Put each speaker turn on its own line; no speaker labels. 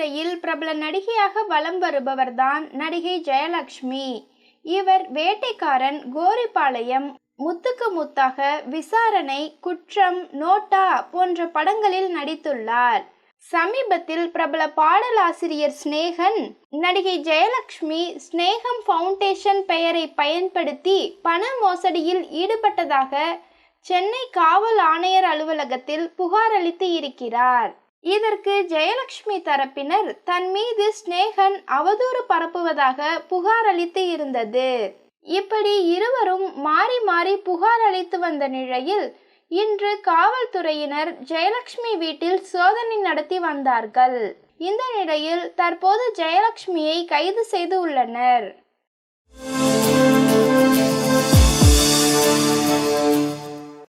திரையில் பிரபல நடிகையாக வலம் வருபவர்தான் நடிகை ஜெயலக்ஷ்மி. இவர் வேட்டைக்காரன், கோரிப்பாளையம், முத்துக்கு முத்தாக, விசாரணை, குற்றம், நோட்டா போன்ற படங்களில் நடித்துள்ளார். சமீபத்தில் பிரபல பாடலாசிரியர் ஸ்நேகன் நடிகை ஜெயலக்ஷ்மி ஸ்நேகம் ஃபவுண்டேஷன் பெயரை பயன்படுத்தி பண மோசடியில் ஈடுபட்டதாக சென்னை காவல் ஆணையர் அலுவலகத்தில் புகார் அளித்து இருக்கிறார். இதற்கு ஜெயலக்ஷ்மி தரப்பினர் தன் மீது ஸ்நேகன் அவதூறு பரப்புவதாக புகார் அளித்து இருந்தது. இப்படி இருவரும் மாறி மாறி புகார் அளித்து வந்த நிலையில் இன்று காவல்துறையினர் ஜெயலக்ஷ்மி வீட்டில் சோதனை நடத்தி வந்தார்கள். இந்த நிலையில் தற்போது ஜெயலக்ஷ்மியை கைது செய்து உள்ளனர்.